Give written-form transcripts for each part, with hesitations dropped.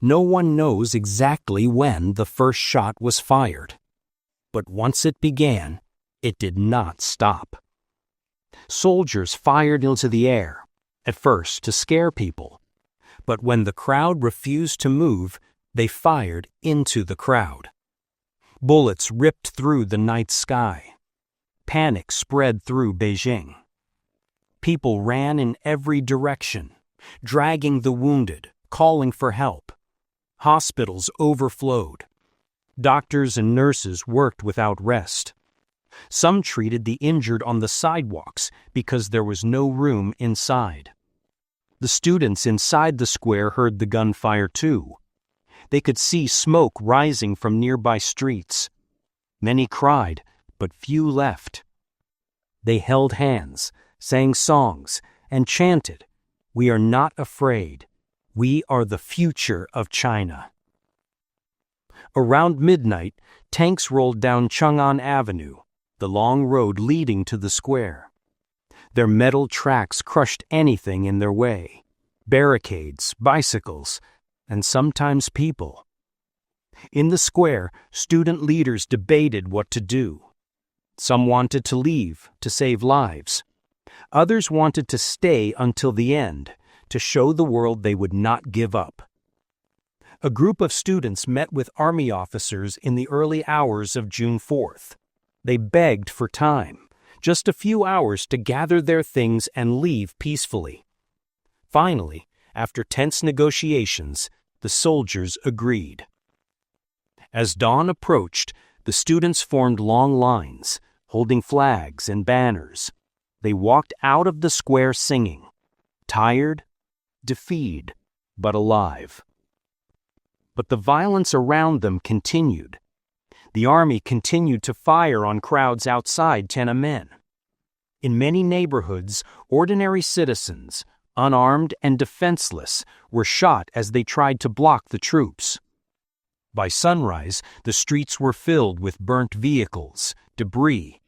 No one knows exactly when the first shot was fired. But once it began, it did not stop. Soldiers fired into the air, at first to scare people. But when the crowd refused to move, they fired into the crowd. Bullets ripped through the night sky. Panic spread through Beijing. People ran in every direction, dragging the wounded, calling for help. Hospitals overflowed. Doctors and nurses worked without rest. Some treated the injured on the sidewalks because there was no room inside. The students inside the square heard the gunfire too. They could see smoke rising from nearby streets. Many cried, but few left. They held hands, sang songs, and chanted, "We are not afraid. We are the future of China." Around midnight, tanks rolled down Chang'an Avenue, the long road leading to the square. Their metal tracks crushed anything in their way: barricades, bicycles, and sometimes people. In the square, student leaders debated what to do. Some wanted to leave to save lives. Others wanted to stay until the end, to show the world they would not give up. A group of students met with army officers in the early hours of June 4th. They begged for time, just a few hours to gather their things and leave peacefully. Finally, after tense negotiations, the soldiers agreed. As dawn approached, the students formed long lines, holding flags and banners. They walked out of the square singing, tired, defeated, but alive. But the violence around them continued. The army continued to fire on crowds outside Tiananmen. In many neighborhoods, ordinary citizens, unarmed and defenseless, were shot as they tried to block the troops. By sunrise, the streets were filled with burnt vehicles, debris,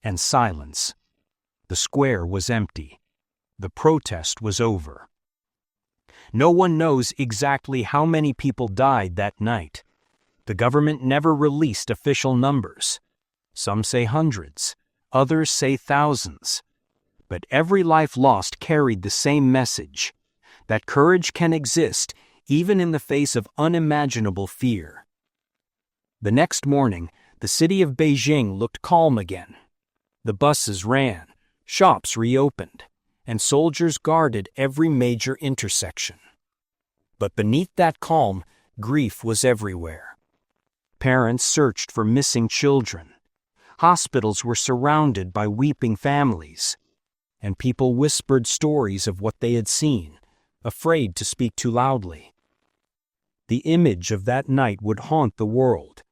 and silence. The square was empty. The protest was over. No one knows exactly how many people died that night. The government never released official numbers. Some say hundreds, others say thousands. But every life lost carried the same message: that courage can exist even in the face of unimaginable fear. The next morning, the city of Beijing looked calm again. The buses ran, shops reopened, and soldiers guarded every major intersection. But beneath that calm, grief was everywhere. Parents searched for missing children. Hospitals were surrounded by weeping families. And people whispered stories of what they had seen, afraid to speak too loudly. The image of that night would haunt the world: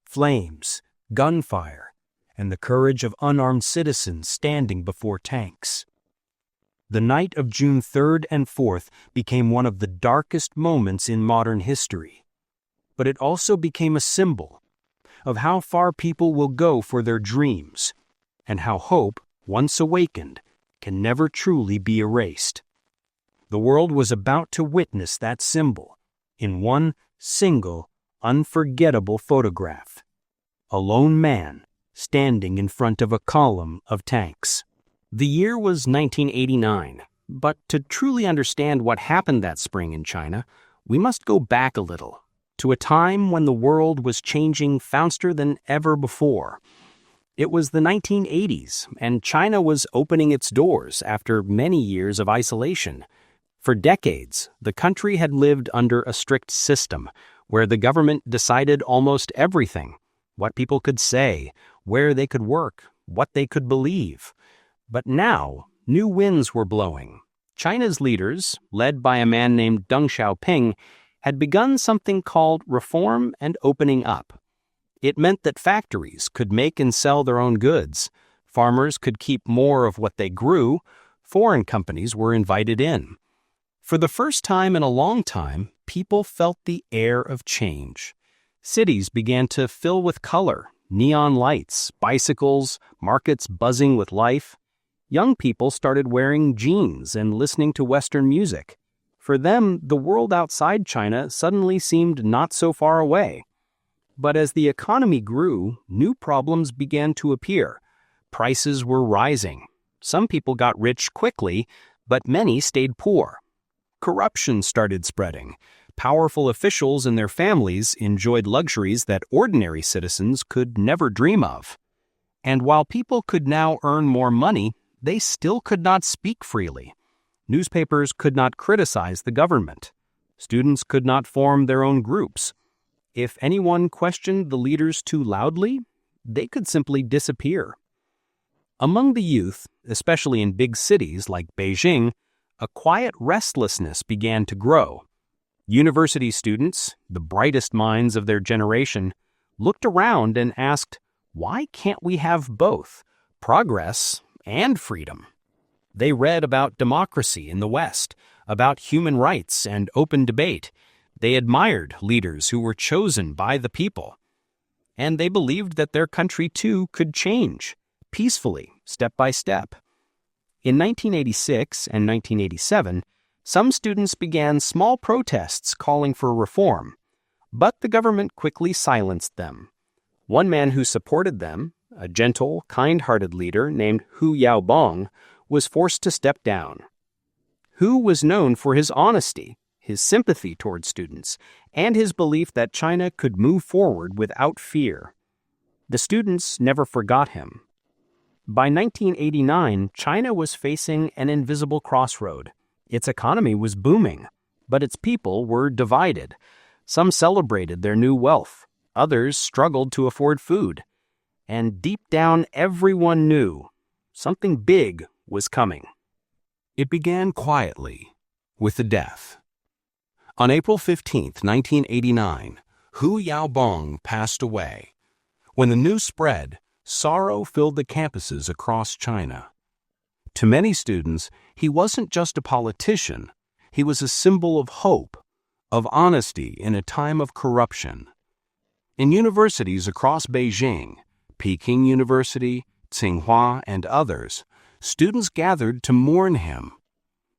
flames, gunfire, and the courage of unarmed citizens standing before tanks. The night of June 3rd and 4th became one of the darkest moments in modern history. But it also became a symbol of how far people will go for their dreams, and how hope, once awakened, can never truly be erased. The world was about to witness that symbol in one single, unforgettable photograph: a lone man standing in front of a column of tanks. The year was 1989, but to truly understand what happened that spring in China, we must go back a little, to a time when the world was changing faster than ever before. It was the 1980s, and China was opening its doors after many years of isolation. For decades, the country had lived under a strict system where the government decided almost everything: what people could say, where they could work, what they could believe. But now, new winds were blowing. China's leaders, led by a man named Deng Xiaoping, had begun something called reform and opening up. It meant that factories could make and sell their own goods, farmers could keep more of what they grew, foreign companies were invited in. For the first time in a long time, people felt the air of change. Cities began to fill with color, neon lights, bicycles, markets buzzing with life. Young people started wearing jeans and listening to Western music. For them, the world outside China suddenly seemed not so far away. But as the economy grew, new problems began to appear. Prices were rising. Some people got rich quickly, but many stayed poor. Corruption started spreading. Powerful officials and their families enjoyed luxuries that ordinary citizens could never dream of. And while people could now earn more money, they still could not speak freely. Newspapers could not criticize the government. Students could not form their own groups. If anyone questioned the leaders too loudly, they could simply disappear. Among the youth, especially in big cities like Beijing, a quiet restlessness began to grow. University students, the brightest minds of their generation, looked around and asked, why can't we have both, progress and freedom? They read about democracy in the West, about human rights and open debate. They admired leaders who were chosen by the people. And they believed that their country too could change, peacefully, step by step. In 1986 and 1987, some students began small protests calling for reform, but the government quickly silenced them. One man who supported them, a gentle, kind-hearted leader named Hu Yaobang, was forced to step down. Hu was known for his honesty, his sympathy toward students, and his belief that China could move forward without fear. The students never forgot him. By 1989, China was facing an invisible crossroad. Its economy was booming, but its people were divided. Some celebrated their new wealth. Others struggled to afford food. And deep down, everyone knew something big was coming. It began quietly, with a death. On April 15, 1989, Hu Yaobang passed away. When the news spread, sorrow filled the campuses across China. To many students, he wasn't just a politician, he was a symbol of hope, of honesty in a time of corruption. In universities across Beijing, Peking University, Tsinghua, and others, students gathered to mourn him.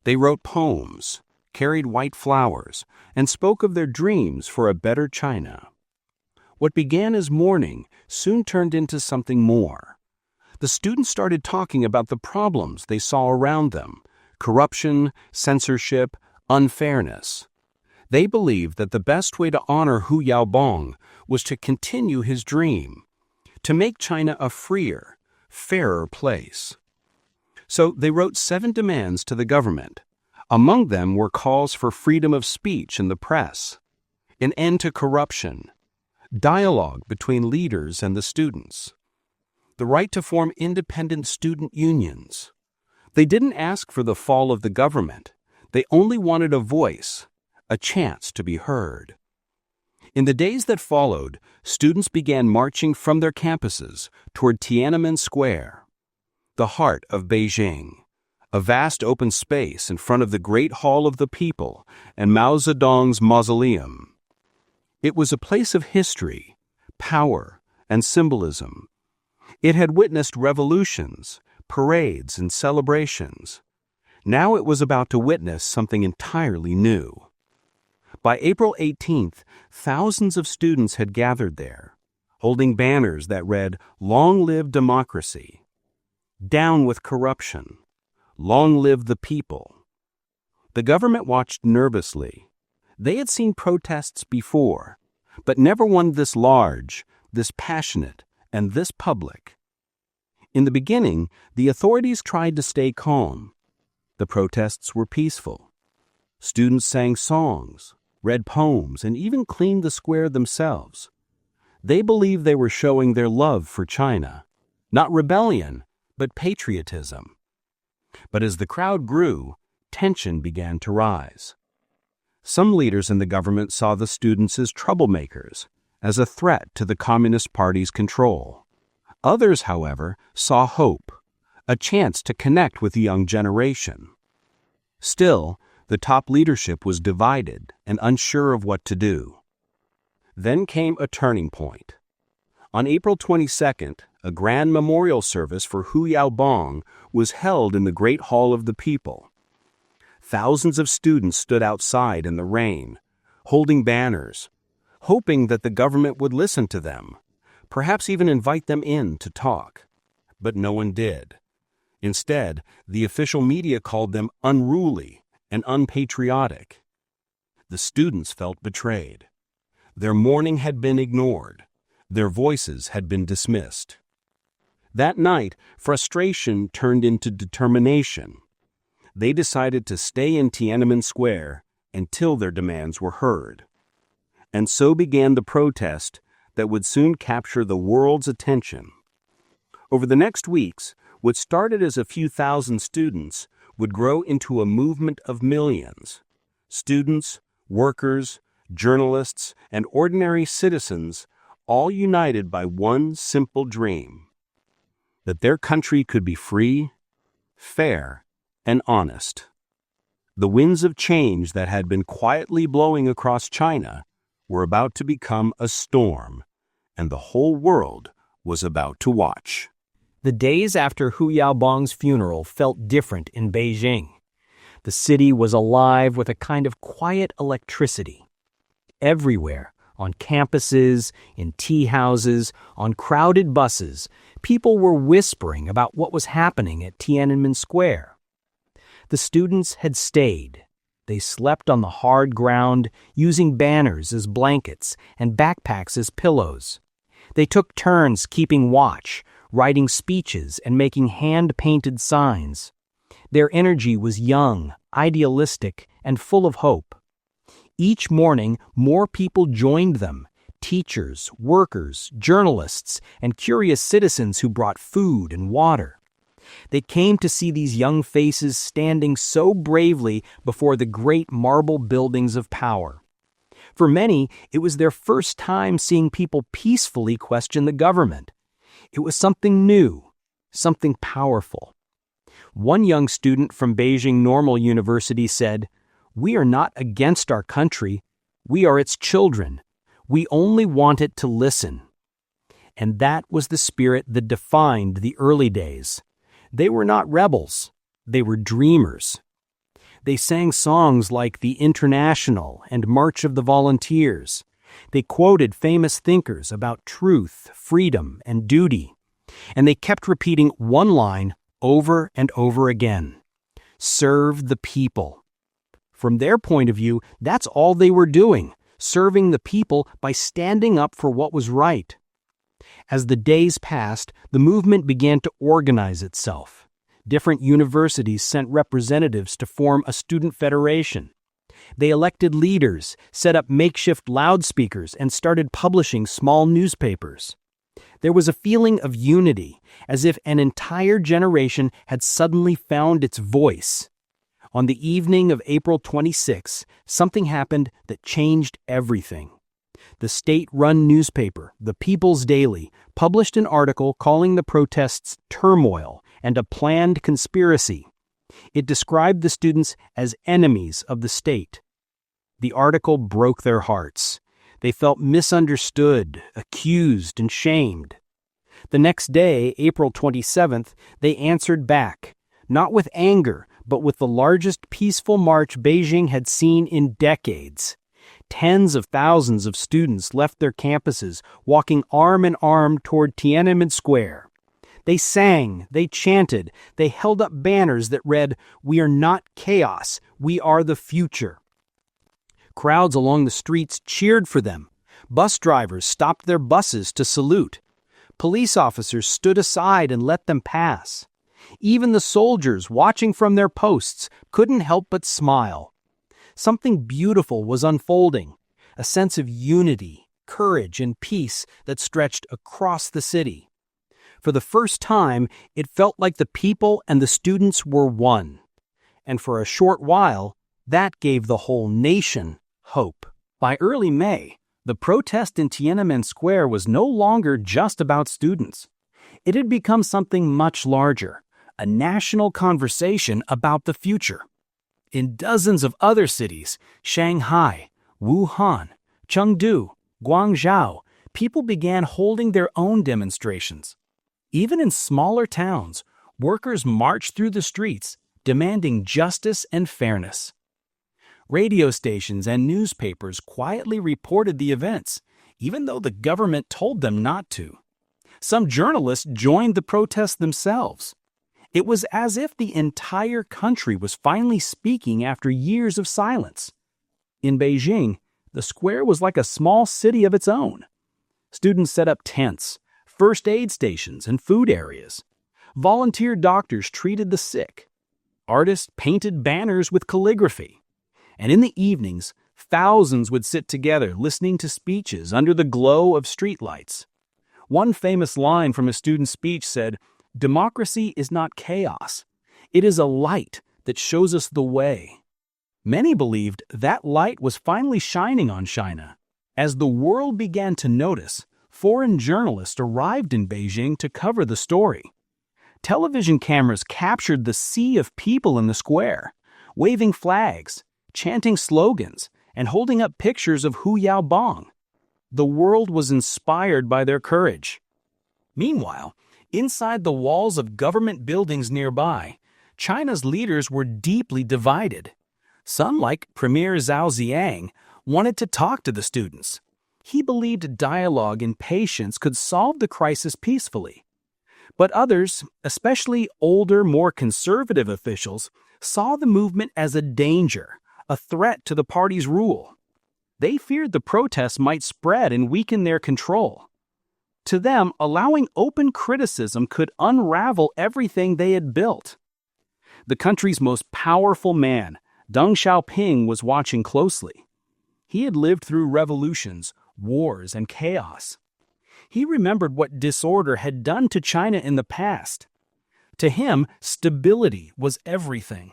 They wrote poems, carried white flowers, and spoke of their dreams for a better China. What began as mourning soon turned into something more. The students started talking about the problems they saw around them: corruption, censorship, unfairness. They believed that the best way to honor Hu Yaobang was to continue his dream, to make China a freer, fairer place. So they wrote 7 demands to the government. Among them were calls for freedom of speech in the press, an end to corruption, dialogue between leaders and the students, the right to form independent student unions. They didn't ask for the fall of the government. They only wanted a voice, a chance to be heard. In the days that followed, students began marching from their campuses toward Tiananmen Square, the heart of Beijing, a vast open space in front of the Great Hall of the People and Mao Zedong's mausoleum. It was a place of history, power, and symbolism. It had witnessed revolutions, parades, and celebrations. Now it was about to witness something entirely new. By April 18th, thousands of students had gathered there, holding banners that read, "Long live democracy," "Down with corruption," "Long live the people." The government watched nervously. They had seen protests before, but never one this large, this passionate, and this public. In the beginning, the authorities tried to stay calm. The protests were peaceful. Students sang songs, read poems, and even cleaned the square themselves. They believed they were showing their love for China, not rebellion, but patriotism. But as the crowd grew, tension began to rise. Some leaders in the government saw the students as troublemakers, as a threat to the Communist Party's control. Others, however, saw hope, a chance to connect with the young generation. Still, the top leadership was divided and unsure of what to do. Then came a turning point. On April 22nd, a grand memorial service for Hu Yaobang was held in the Great Hall of the People. thousands of students stood outside in the rain, holding banners, hoping that the government would listen to them, perhaps even invite them in to talk. But no one did. Instead, the official media called them unruly and unpatriotic. The students felt betrayed. Their mourning had been ignored. Their voices had been dismissed. That night, frustration turned into determination. They decided to stay in Tiananmen Square until their demands were heard. And so began the protest that would soon capture the world's attention. Over the next weeks, what started as a few thousand students would grow into a movement of millions. Students, workers, journalists, and ordinary citizens, all united by one simple dream: that their country could be free, fair, and honest. The winds of change that had been quietly blowing across China were about to become a storm, and the whole world was about to watch. The days after Hu Yaobang's funeral felt different in Beijing. The city was alive with a kind of quiet electricity. Everywhere, on campuses, in tea houses, on crowded buses, people were whispering about what was happening at Tiananmen Square. The students had stayed. They slept on the hard ground, using banners as blankets and backpacks as pillows. They took turns keeping watch, writing speeches and making hand-painted signs. Their energy was young, idealistic, and full of hope. Each morning, more people joined them: teachers, workers, journalists, and curious citizens who brought food and water. They came to see these young faces standing so bravely before the great marble buildings of power. For many, it was their first time seeing people peacefully question the government. It was something new, something powerful. One young student from Beijing Normal University said, "We are not against our country. We are its children. We only want it to listen." And that was the spirit that defined the early days. They were not rebels. They were dreamers. They sang songs like the International and March of the Volunteers. They quoted famous thinkers about truth, freedom, and duty. And they kept repeating one line over and over again: serve the people. From their point of view, that's all they were doing, serving the people by standing up for what was right. As the days passed, the movement began to organize itself. Different universities sent representatives to form a student federation. They elected leaders, set up makeshift loudspeakers, and started publishing small newspapers. There was a feeling of unity, as if an entire generation had suddenly found its voice. On the evening of April 26, something happened that changed everything. The state-run newspaper, The People's Daily, published an article calling the protests turmoil and a planned conspiracy. It described the students as enemies of the state. The article broke their hearts. They felt misunderstood, accused, and shamed. The next day, April 27th, they answered back, not with anger, but with the largest peaceful march Beijing had seen in decades. Tens of thousands of students left their campuses, walking arm in arm toward Tiananmen Square. They sang, they chanted, they held up banners that read, "We are not chaos, we are the future." Crowds along the streets cheered for them. Bus drivers stopped their buses to salute. Police officers stood aside and let them pass. Even the soldiers, watching from their posts, couldn't help but smile. Something beautiful was unfolding, a sense of unity, courage, and peace that stretched across the city. For the first time, it felt like the people and the students were one. And for a short while, that gave the whole nation hope. By early May, the protest in Tiananmen Square was no longer just about students. It had become something much larger, a national conversation about the future. In dozens of other cities, Shanghai, Wuhan, Chengdu, Guangzhou, people began holding their own demonstrations. Even in smaller towns, workers marched through the streets, demanding justice and fairness. Radio stations and newspapers quietly reported the events, even though the government told them not to. Some journalists joined the protests themselves. It was as if the entire country was finally speaking after years of silence. In Beijing, the square was like a small city of its own. Students set up tents, first aid stations, and food areas. Volunteer doctors treated the sick. Artists painted banners with calligraphy. And in the evenings, thousands would sit together listening to speeches under the glow of streetlights. One famous line from a student's speech said, "Democracy is not chaos. It is a light that shows us the way." Many believed that light was finally shining on China. As the world began to notice, foreign journalists arrived in Beijing to cover the story. Television cameras captured the sea of people in the square, waving flags, chanting slogans, and holding up pictures of Hu Yaobang. The world was inspired by their courage. Meanwhile, inside the walls of government buildings nearby, China's leaders were deeply divided. Some, like Premier Zhao Ziyang, wanted to talk to the students. He believed dialogue and patience could solve the crisis peacefully. But others, especially older, more conservative officials, saw the movement as a danger, a threat to the party's rule. They feared the protests might spread and weaken their control. To them, allowing open criticism could unravel everything they had built. The country's most powerful man, Deng Xiaoping, was watching closely. He had lived through revolutions, wars, and chaos. He remembered what disorder had done to China in the past. To him, stability was everything.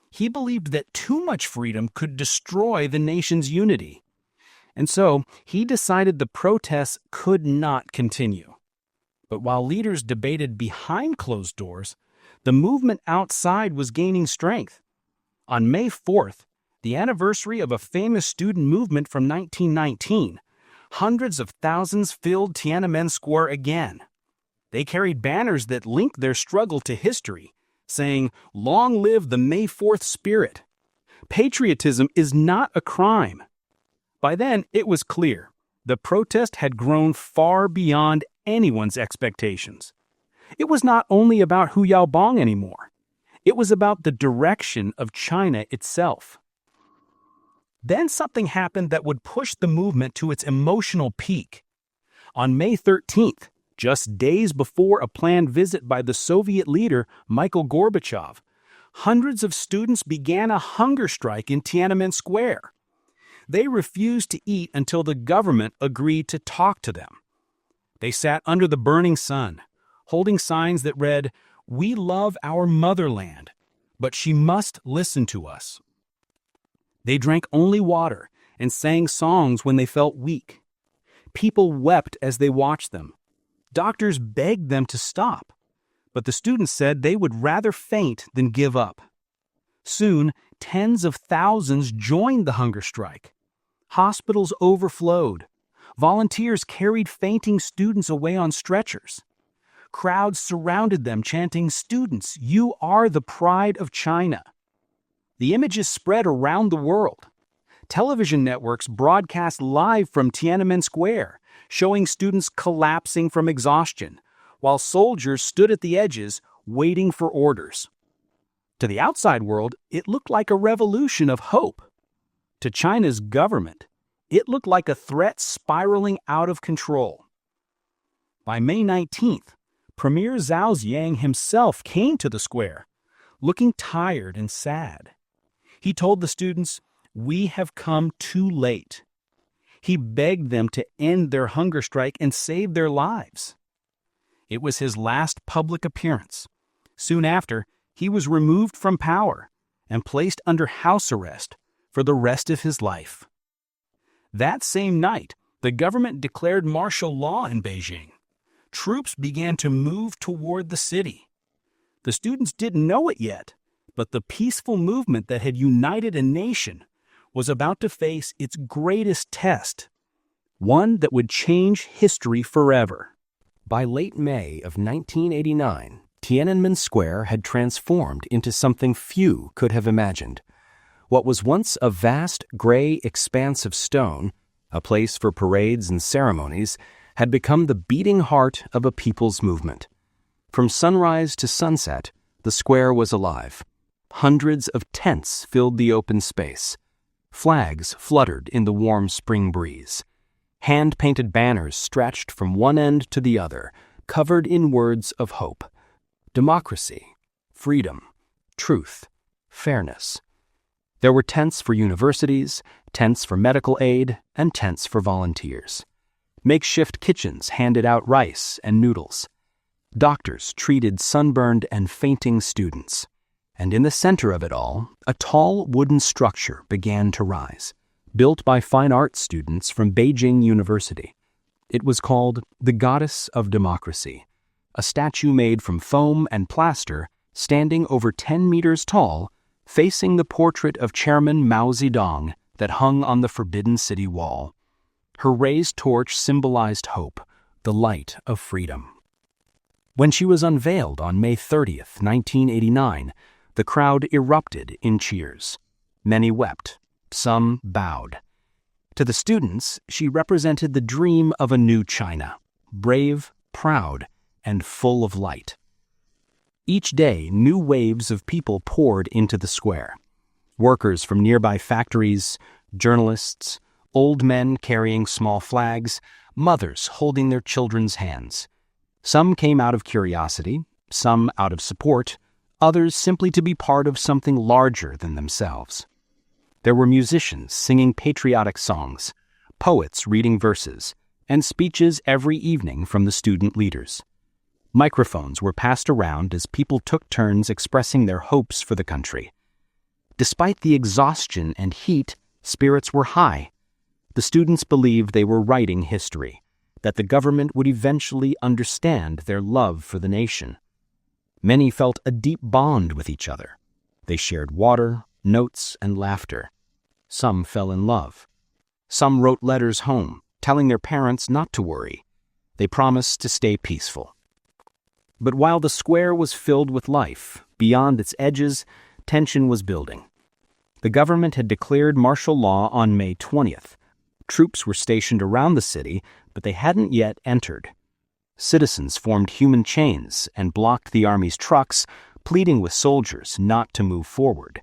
He believed that too much freedom could destroy the nation's unity. And so, he decided the protests could not continue. But while leaders debated behind closed doors, the movement outside was gaining strength. On May 4th, the anniversary of a famous student movement from 1919, hundreds of thousands filled Tiananmen Square again. They carried banners that linked their struggle to history, saying, "Long live the May 4th spirit." Patriotism is not a crime. By then, it was clear. The protest had grown far beyond anyone's expectations. It was not only about Hu Yaobang anymore. It was about the direction of China itself. Then something happened that would push the movement to its emotional peak. On May 13th, just days before a planned visit by the Soviet leader Mikhail Gorbachev, hundreds of students began a hunger strike in Tiananmen Square. They refused to eat until the government agreed to talk to them. They sat under the burning sun, holding signs that read, "We love our motherland, but she must listen to us." They drank only water and sang songs when they felt weak. People wept as they watched them. Doctors begged them to stop, but the students said they would rather faint than give up. Soon, tens of thousands joined the hunger strike. Hospitals overflowed. Volunteers carried fainting students away on stretchers. Crowds surrounded them, chanting, "Students, you are the pride of China." The images spread around the world. Television networks broadcast live from Tiananmen Square, showing students collapsing from exhaustion, while soldiers stood at the edges, waiting for orders. To the outside world, it looked like a revolution of hope. To China's government, it looked like a threat spiraling out of control. By May 19th, Premier Zhao Ziyang himself came to the square, looking tired and sad. He told the students, "We have come too late." He begged them to end their hunger strike and save their lives. It was his last public appearance. Soon after, he was removed from power and placed under house arrest for the rest of his life. That same night, the government declared martial law in Beijing. Troops began to move toward the city. The students didn't know it yet, but the peaceful movement that had united a nation was about to face its greatest test, one that would change history forever. By late May of 1989, Tiananmen Square had transformed into something few could have imagined. What was once a vast gray expanse of stone, a place for parades and ceremonies, had become the beating heart of a people's movement. From sunrise to sunset, the square was alive. Hundreds of tents filled the open space. Flags fluttered in the warm spring breeze. Hand-painted banners stretched from one end to the other, covered in words of hope. Democracy, freedom, truth, fairness. There were tents for universities, tents for medical aid, and tents for volunteers. Makeshift kitchens handed out rice and noodles. Doctors treated sunburned and fainting students. And in the center of it all, a tall wooden structure began to rise, built by fine arts students from Beijing University. It was called the Goddess of Democracy, a statue made from foam and plaster, standing over 10 meters tall, facing the portrait of Chairman Mao Zedong that hung on the Forbidden City wall. Her raised torch symbolized hope, the light of freedom. When she was unveiled on May 30th, 1989, the crowd erupted in cheers. Many wept, some bowed. To the students, she represented the dream of a new China, brave, proud, and full of light. Each day, new waves of people poured into the square. Workers from nearby factories, journalists, old men carrying small flags, mothers holding their children's hands. Some came out of curiosity, some out of support, others simply to be part of something larger than themselves. There were musicians singing patriotic songs, poets reading verses, and speeches every evening from the student leaders. Microphones were passed around as people took turns expressing their hopes for the country. Despite the exhaustion and heat, spirits were high. The students believed they were writing history, that the government would eventually understand their love for the nation. Many felt a deep bond with each other. They shared water, notes, and laughter. Some fell in love. Some wrote letters home, telling their parents not to worry. They promised to stay peaceful. But while the square was filled with life, beyond its edges, tension was building. The government had declared martial law on May 20th. Troops were stationed around the city, but they hadn't yet entered. Citizens formed human chains and blocked the army's trucks, pleading with soldiers not to move forward.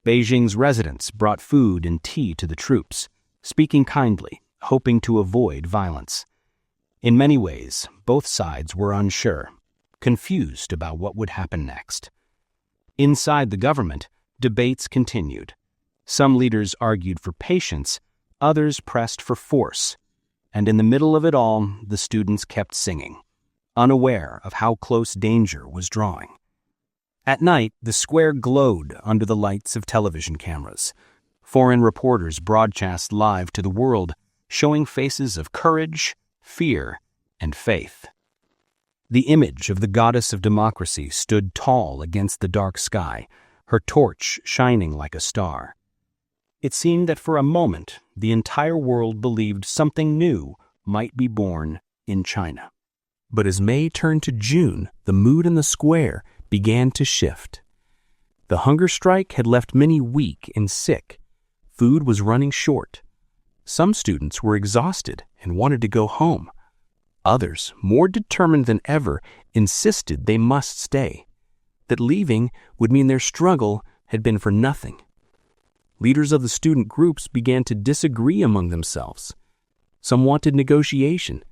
Beijing's residents brought food and tea to the troops, speaking kindly, hoping to avoid violence. In many ways, both sides were unsure, confused about what would happen next. Inside the government, debates continued. Some leaders argued for patience, others pressed for force. And in the middle of it all, the students kept singing, unaware of how close danger was drawing. At night, the square glowed under the lights of television cameras. Foreign reporters broadcast live to the world, showing faces of courage, fear, and faith. The image of the goddess of democracy stood tall against the dark sky, her torch shining like a star. It seemed that for a moment, the entire world believed something new might be born in China. But as May turned to June, the mood in the square began to shift. The hunger strike had left many weak and sick. Food was running short. Some students were exhausted and wanted to go home. Others, more determined than ever, insisted they must stay, that leaving would mean their struggle had been for nothing. Leaders of the student groups began to disagree among themselves. Some wanted negotiation.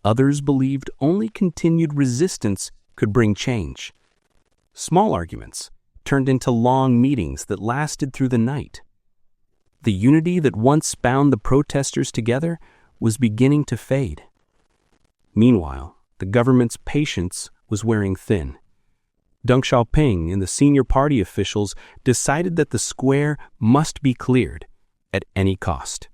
Others believed only continued resistance could bring change. Small arguments turned into long meetings that lasted through the night. The unity that once bound the protesters together was beginning to fade. Meanwhile, the government's patience was wearing thin. Deng Xiaoping and the senior party officials decided that the square must be cleared at any cost.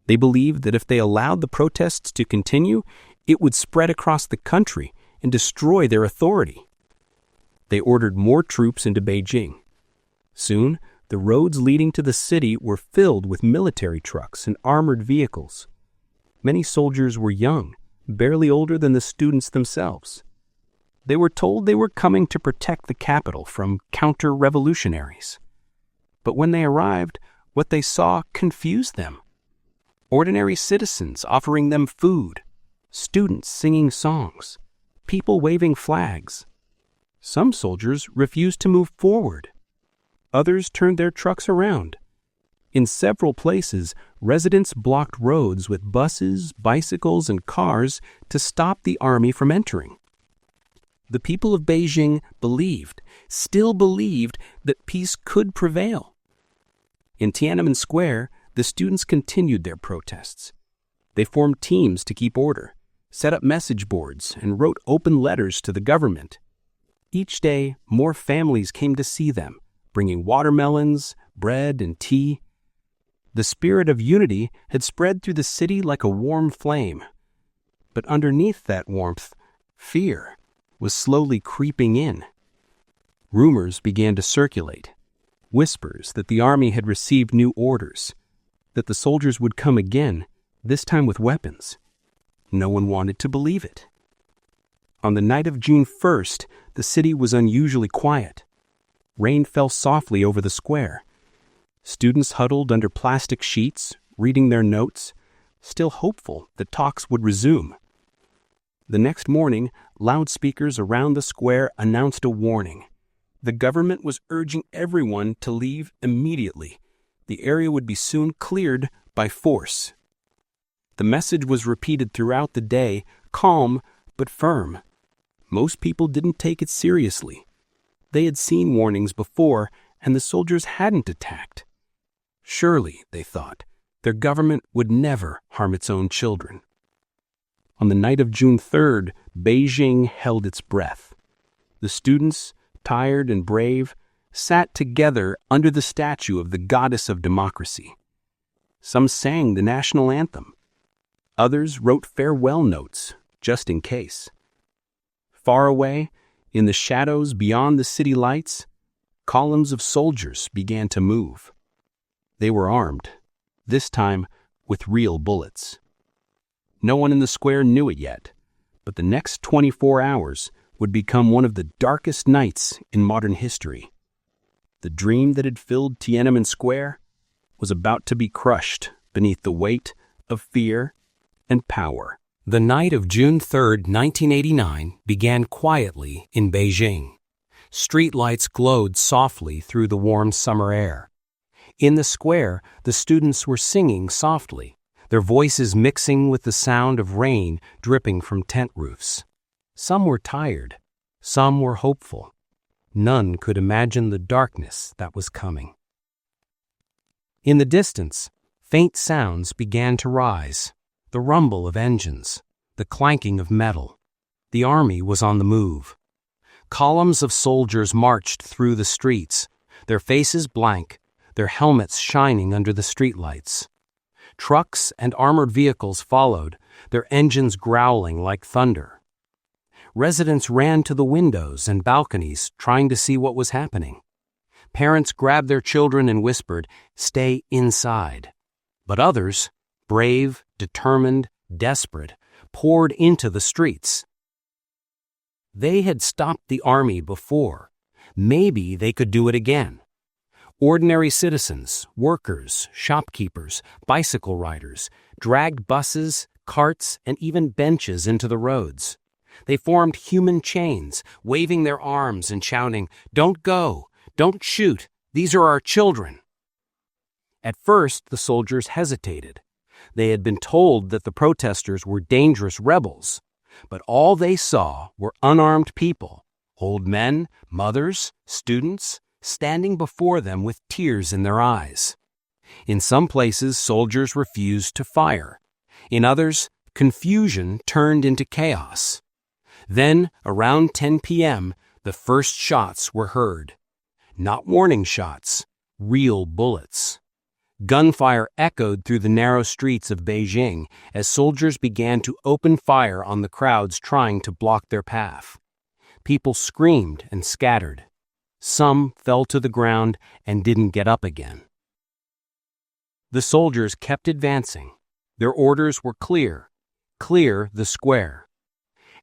They believed that if they allowed the protests to continue, it would spread across the country and destroy their authority. They ordered more troops into Beijing. Soon, the roads leading to the city were filled with military trucks and armored vehicles. Many soldiers were young, barely older than the students themselves. They were told they were coming to protect the capital from counter-revolutionaries. But when they arrived, what they saw confused them. Ordinary citizens offering them food, students singing songs, people waving flags. Some soldiers refused to move forward. Others turned their trucks around. In several places, residents blocked roads with buses, bicycles, and cars to stop the army from entering. The people of Beijing still believed, that peace could prevail. In Tiananmen Square, the students continued their protests. They formed teams to keep order, set up message boards, and wrote open letters to the government. Each day, more families came to see them, bringing watermelons, bread, and tea. The spirit of unity had spread through the city like a warm flame. But underneath that warmth, fear was slowly creeping in. Rumors began to circulate, whispers that the army had received new orders, that the soldiers would come again, this time with weapons. No one wanted to believe it. On the night of June 1st, the city was unusually quiet. Rain fell softly over the square. Students huddled under plastic sheets, reading their notes, still hopeful that talks would resume. The next morning, loudspeakers around the square announced a warning. The government was urging everyone to leave immediately. The area would be soon cleared by force. The message was repeated throughout the day, calm but firm. Most people didn't take it seriously. They had seen warnings before, and the soldiers hadn't attacked. Surely, they thought, their government would never harm its own children. On the night of June 3rd, Beijing held its breath. The students, tired and brave, sat together under the statue of the goddess of democracy. Some sang the national anthem. Others wrote farewell notes, just in case. Far away, in the shadows beyond the city lights, columns of soldiers began to move. They were armed, this time with real bullets. No one in the square knew it yet, but the next 24 hours would become one of the darkest nights in modern history. The dream that had filled Tiananmen Square was about to be crushed beneath the weight of fear and power. The night of June 3rd, 1989 began quietly in Beijing. Streetlights glowed softly through the warm summer air. In the square, the students were singing softly, their voices mixing with the sound of rain dripping from tent roofs. Some were tired, some were hopeful. None could imagine the darkness that was coming. In the distance, faint sounds began to rise, the rumble of engines, the clanking of metal. The army was on the move. Columns of soldiers marched through the streets, their faces blank, their helmets shining under the streetlights. Trucks and armored vehicles followed, their engines growling like thunder. Residents ran to the windows and balconies, trying to see what was happening. Parents grabbed their children and whispered, "Stay inside." But others, brave, determined, desperate, poured into the streets. They had stopped the army before. Maybe they could do it again. Ordinary citizens, workers, shopkeepers, bicycle riders dragged buses, carts, and even benches into the roads. They formed human chains, waving their arms and shouting, "Don't go! Don't shoot! These are our children!" At first, the soldiers hesitated. They had been told that the protesters were dangerous rebels, but all they saw were unarmed people, old men, mothers, students, standing before them with tears in their eyes. In some places, soldiers refused to fire. In others, confusion turned into chaos. Then, around 10 p.m., the first shots were heard. Not warning shots, real bullets. Gunfire echoed through the narrow streets of Beijing as soldiers began to open fire on the crowds trying to block their path. People screamed and scattered. Some fell to the ground and didn't get up again. The soldiers kept advancing. Their orders were clear. Clear the square.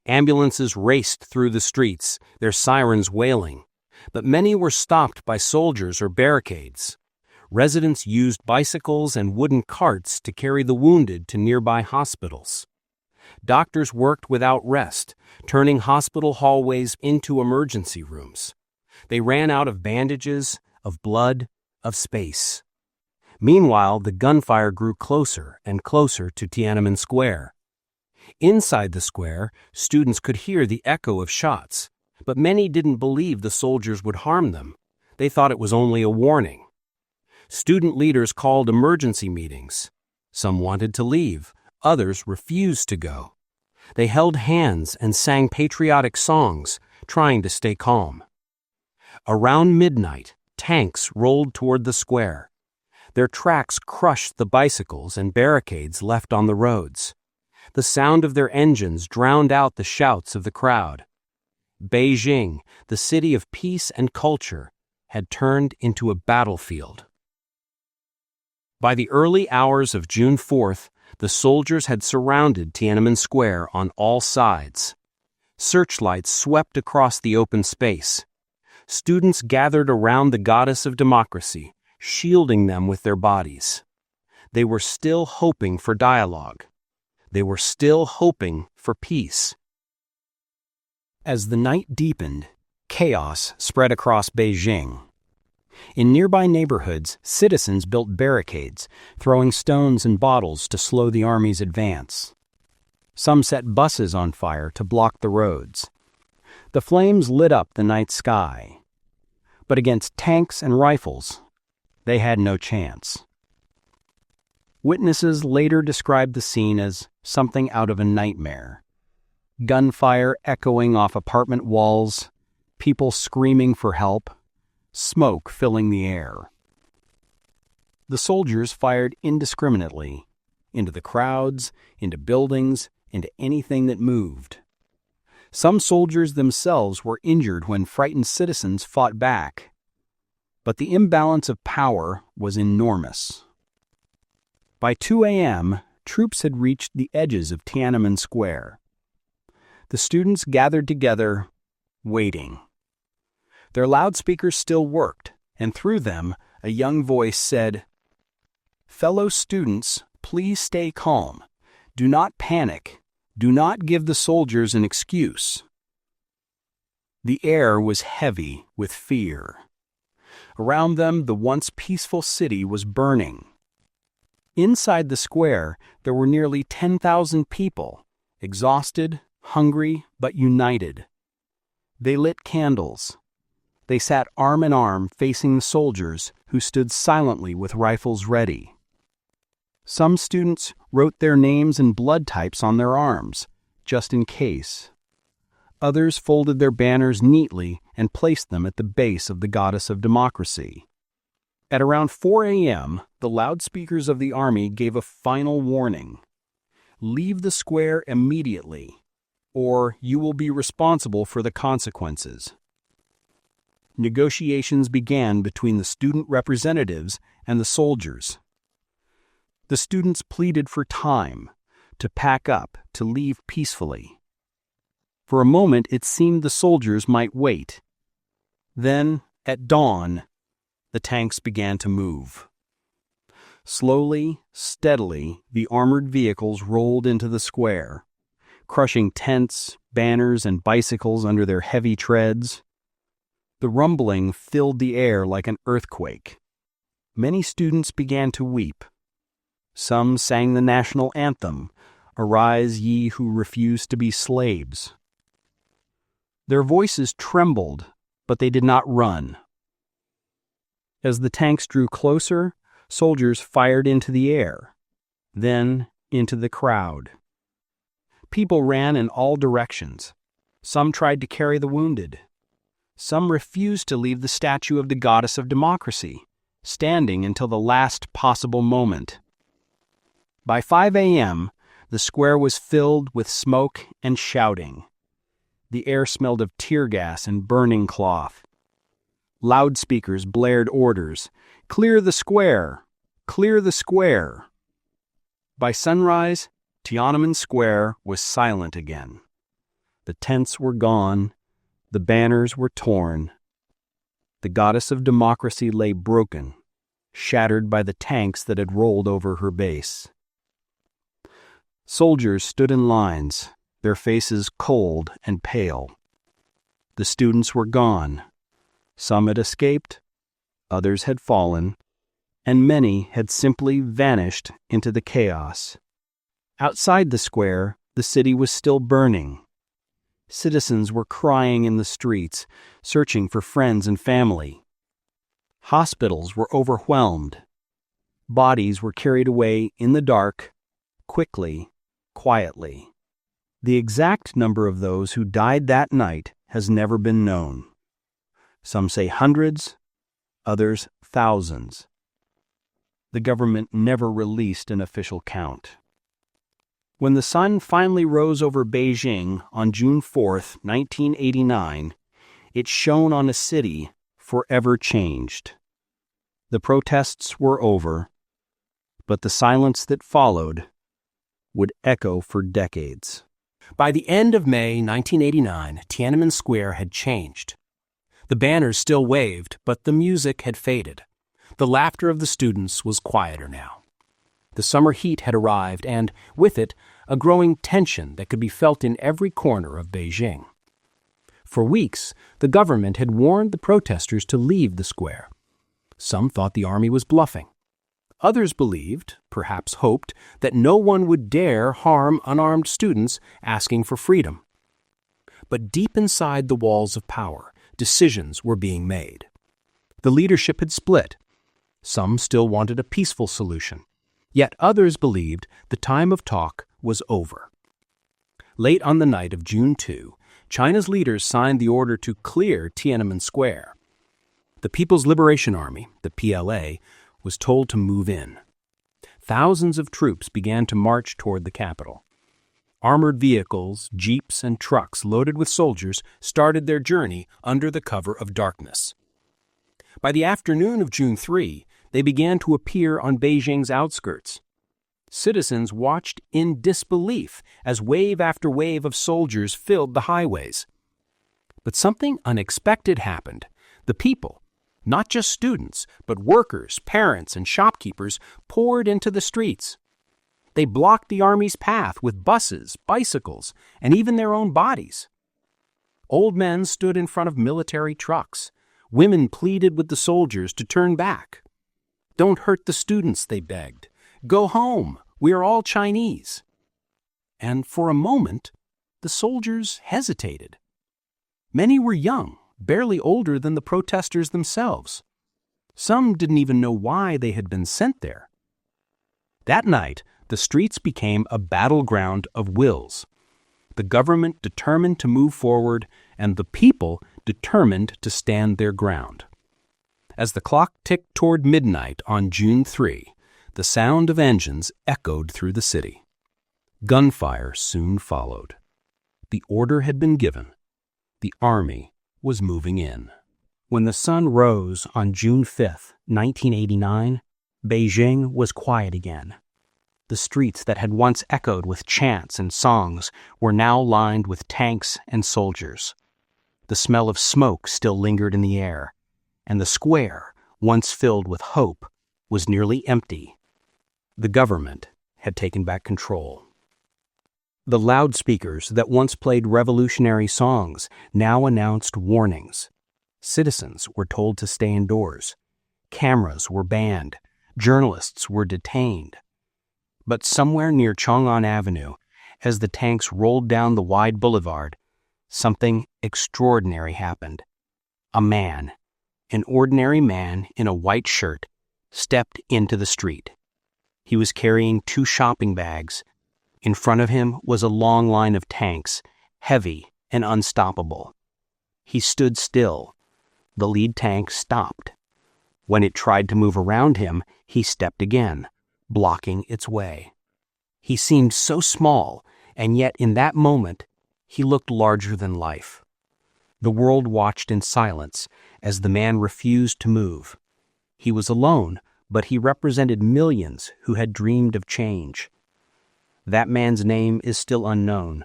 Ambulances raced through the streets, their sirens wailing, but many were stopped by soldiers or barricades. Residents used bicycles and wooden carts to carry the wounded to nearby hospitals. Doctors worked without rest, turning hospital hallways into emergency rooms. They ran out of bandages, of blood, of space. Meanwhile, the gunfire grew closer and closer to Tiananmen Square. Inside the square, students could hear the echo of shots, but many didn't believe the soldiers would harm them. They thought it was only a warning. Student leaders called emergency meetings. Some wanted to leave, others refused to go. They held hands and sang patriotic songs, trying to stay calm. Around midnight, tanks rolled toward the square. Their tracks crushed the bicycles and barricades left on the roads. The sound of their engines drowned out the shouts of the crowd. Beijing, the city of peace and culture, had turned into a battlefield. By the early hours of June 4th, the soldiers had surrounded Tiananmen Square on all sides. Searchlights swept across the open space. Students gathered around the goddess of democracy, shielding them with their bodies. They were still hoping for dialogue. They were still hoping for peace. As the night deepened, chaos spread across Beijing. In nearby neighborhoods, citizens built barricades, throwing stones and bottles to slow the army's advance. Some set buses on fire to block the roads. The flames lit up the night sky. But against tanks and rifles, they had no chance. Witnesses later described the scene as something out of a nightmare. Gunfire echoing off apartment walls, people screaming for help, smoke filling the air. The soldiers fired indiscriminately, into the crowds, into buildings, into anything that moved. Some soldiers themselves were injured when frightened citizens fought back. But the imbalance of power was enormous. By 2 a.m., troops had reached the edges of Tiananmen Square. The students gathered together, waiting. Their loudspeakers still worked, and through them, a young voice said, "Fellow students, please stay calm. Do not panic. Do not give the soldiers an excuse." The air was heavy with fear. Around them, the once peaceful city was burning. Inside the square, there were nearly 10,000 people, exhausted, hungry, but united. They lit candles. They sat arm in arm facing the soldiers who stood silently with rifles ready. Some students wrote their names and blood types on their arms, just in case. Others folded their banners neatly and placed them at the base of the goddess of democracy. At around 4 a.m., the loudspeakers of the army gave a final warning. Leave the square immediately, or you will be responsible for the consequences. Negotiations began between the student representatives and the soldiers. The students pleaded for time, to pack up, to leave peacefully. For a moment, it seemed the soldiers might wait. Then, at dawn, the tanks began to move. Slowly, steadily, the armored vehicles rolled into the square, crushing tents, banners, and bicycles under their heavy treads. The rumbling filled the air like an earthquake. Many students began to weep. Some sang the national anthem, "Arise, ye who refuse to be slaves." Their voices trembled, but they did not run. As the tanks drew closer, soldiers fired into the air, then into the crowd. People ran in all directions. Some tried to carry the wounded. Some refused to leave the statue of the goddess of democracy, standing until the last possible moment. By 5 a.m., the square was filled with smoke and shouting. The air smelled of tear gas and burning cloth. Loudspeakers blared orders, "Clear the square! Clear the square!" By sunrise, Tiananmen Square was silent again. The tents were gone. The banners were torn. The goddess of democracy lay broken, shattered by the tanks that had rolled over her base. Soldiers stood in lines, their faces cold and pale. The students were gone. Some had escaped, others had fallen, and many had simply vanished into the chaos. Outside the square, the city was still burning. Citizens were crying in the streets, searching for friends and family. Hospitals were overwhelmed. Bodies were carried away in the dark, quickly, quietly. The exact number of those who died that night has never been known. Some say hundreds, others thousands. The government never released an official count. When the sun finally rose over Beijing on June 4, 1989, it shone on a city forever changed. The protests were over, but the silence that followed would echo for decades. By the end of May 1989, Tiananmen Square had changed. The banners still waved, but the music had faded. The laughter of the students was quieter now. The summer heat had arrived, and, with it, a growing tension that could be felt in every corner of Beijing. For weeks, the government had warned the protesters to leave the square. Some thought the army was bluffing. Others believed, perhaps hoped, that no one would dare harm unarmed students asking for freedom. But deep inside the walls of power, decisions were being made. The leadership had split. Some still wanted a peaceful solution. Yet others believed the time of talk was over. Late on the night of June 2, China's leaders signed the order to clear Tiananmen Square. The People's Liberation Army, the PLA, was told to move in. Thousands of troops began to march toward the capital. Armored vehicles, jeeps, and trucks loaded with soldiers started their journey under the cover of darkness. By the afternoon of June 3, they began to appear on Beijing's outskirts. Citizens watched in disbelief as wave after wave of soldiers filled the highways. But something unexpected happened. The people, not just students, but workers, parents, and shopkeepers, poured into the streets. They blocked the army's path with buses, bicycles, and even their own bodies. Old men stood in front of military trucks. Women pleaded with the soldiers to turn back. "Don't hurt the students," they begged. "Go home. We are all Chinese." And for a moment, the soldiers hesitated. Many were young, barely older than the protesters themselves. Some didn't even know why they had been sent there. That night, the streets became a battleground of wills. The government determined to move forward, and the people determined to stand their ground. As the clock ticked toward midnight on June 3, the sound of engines echoed through the city. Gunfire soon followed. The order had been given. The army was moving in. When the sun rose on June 5, 1989, Beijing was quiet again. The streets that had once echoed with chants and songs were now lined with tanks and soldiers. The smell of smoke still lingered in the air, and the square, once filled with hope, was nearly empty. The government had taken back control. The loudspeakers that once played revolutionary songs now announced warnings. Citizens were told to stay indoors. Cameras were banned. Journalists were detained. But somewhere near Chang'an Avenue, as the tanks rolled down the wide boulevard, something extraordinary happened. A man, an ordinary man in a white shirt, stepped into the street. He was carrying 2 shopping bags. In front of him was a long line of tanks, heavy and unstoppable. He stood still. The lead tank stopped. When it tried to move around him, he stepped again, blocking its way. He seemed so small, and yet in that moment, he looked larger than life. The world watched in silence as the man refused to move. He was alone, but he represented millions who had dreamed of change. That man's name is still unknown,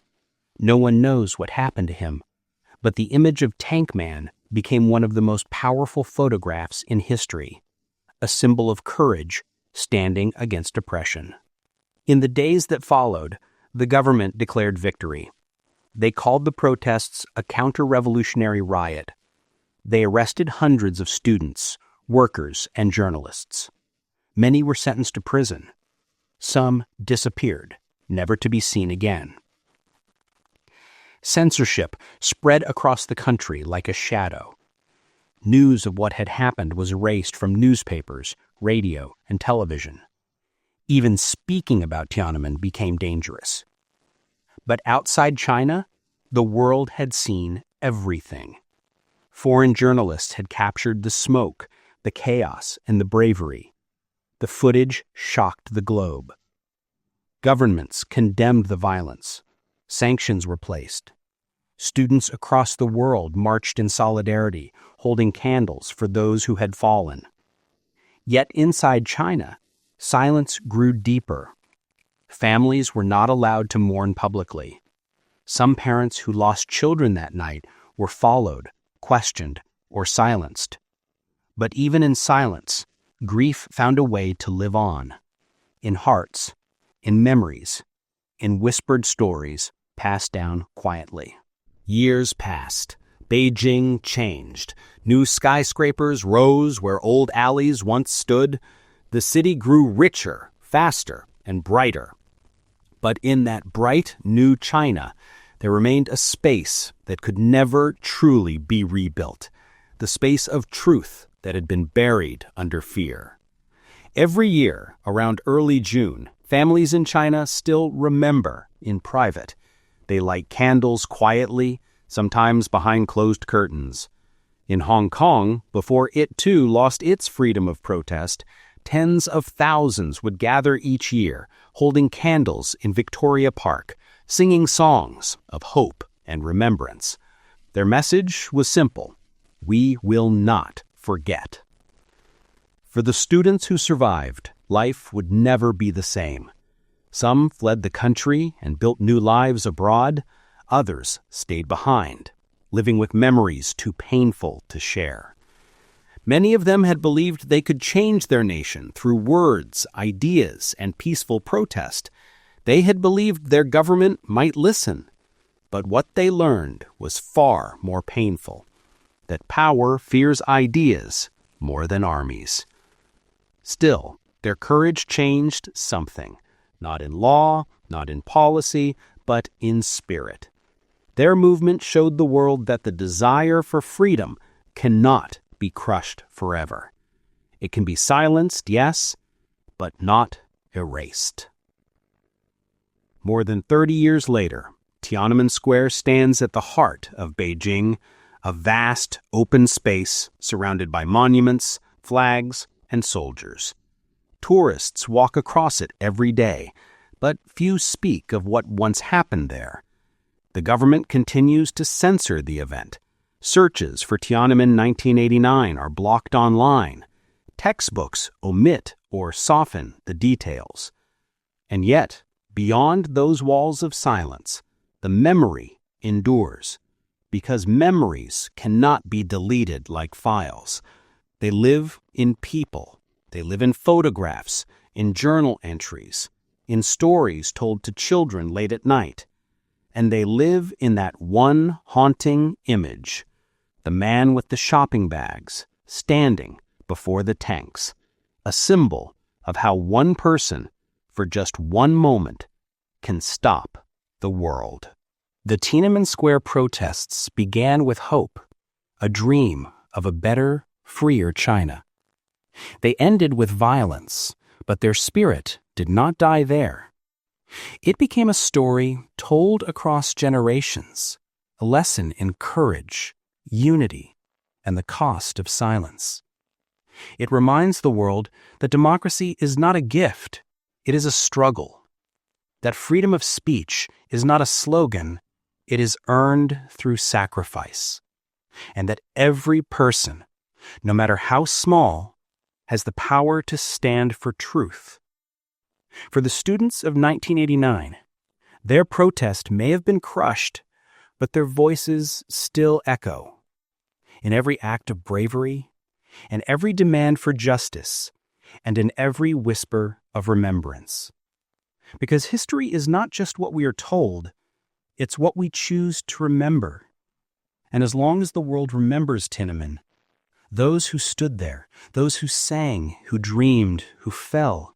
No one knows what happened to him, but the image of Tank Man became one of the most powerful photographs in history, a symbol of courage standing against oppression. In the days that followed, the government declared victory. They called the protests a counter-revolutionary riot. They arrested hundreds of students, workers, and journalists. Many were sentenced to prison. Some disappeared, never to be seen again. Censorship spread across the country like a shadow. News of what had happened was erased from newspapers, radio, and television. Even speaking about Tiananmen became dangerous. But outside China, the world had seen everything. Foreign journalists had captured the smoke, the chaos, and the bravery. The footage shocked the globe. Governments condemned the violence. Sanctions were placed. Students across the world marched in solidarity, holding candles for those who had fallen. Yet inside China, silence grew deeper. Families were not allowed to mourn publicly. Some parents who lost children that night were followed, questioned, or silenced. But even in silence, grief found a way to live on. In hearts, in memories, in whispered stories passed down quietly. Years passed. Beijing changed. New skyscrapers rose where old alleys once stood. The city grew richer, faster, and brighter. But in that bright new China, there remained a space that could never truly be rebuilt, the space of truth that had been buried under fear. Every year, around early June, families in China still remember in private. They light candles quietly, sometimes behind closed curtains. In Hong Kong, before it too lost its freedom of protest, tens of thousands would gather each year, holding candles in Victoria Park, singing songs of hope and remembrance. Their message was simple: we will not forget. For the students who survived, life would never be the same. Some fled the country and built new lives abroad. Others stayed behind, living with memories too painful to share. Many of them had believed they could change their nation through words, ideas, and peaceful protest. They had believed their government might listen. But what they learned was far more painful: that power fears ideas more than armies. Still, their courage changed something, not in law, not in policy, but in spirit. Their movement showed the world that the desire for freedom cannot be crushed forever. It can be silenced, yes, but not erased. More than 30 years later, Tiananmen Square stands at the heart of Beijing, a vast, open space surrounded by monuments, flags, and soldiers. Tourists walk across it every day, but few speak of what once happened there. The government continues to censor the event. Searches for Tiananmen 1989 are blocked online. Textbooks omit or soften the details. And yet, beyond those walls of silence, the memory endures, because memories cannot be deleted like files. They live in people. They live in photographs, in journal entries, in stories told to children late at night. And they live in that one haunting image: the man with the shopping bags standing before the tanks, a symbol of how one person, for just one moment, can stop the world. The Tiananmen Square protests began with hope, a dream of a better, freer China. They ended with violence, but their spirit did not die there. It became a story told across generations, a lesson in courage, unity, and the cost of silence. It reminds the world that democracy is not a gift, it is a struggle. That freedom of speech is not a slogan, it is earned through sacrifice. And that every person, no matter how small, has the power to stand for truth. For the students of 1989, Their protest may have been crushed, but their voices still echo. In every act of bravery, in every demand for justice, and in every whisper of remembrance. Because history is not just what we are told, it's what we choose to remember. And as long as the world remembers Tiananmen, those who stood there, those who sang, who dreamed, who fell,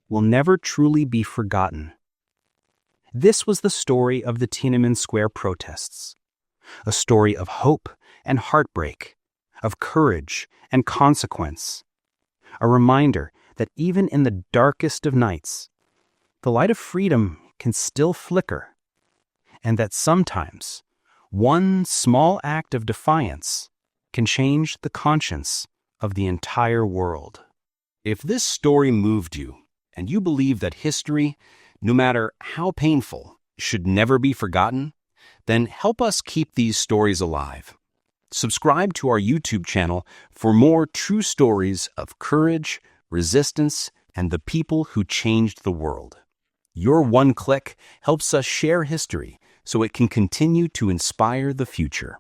will never truly be forgotten. This was the story of the Tiananmen Square Protests, a story of hope and heartbreak, of courage and consequence, a reminder that even in the darkest of nights, the light of freedom can still flicker, and that sometimes one small act of defiance can change the conscience of the entire world. If this story moved you, and you believe that history, no matter how painful, should never be forgotten, then help us keep these stories alive. Subscribe to our YouTube channel for more true stories of courage, resistance, and the people who changed the world. Your one click helps us share history so it can continue to inspire the future.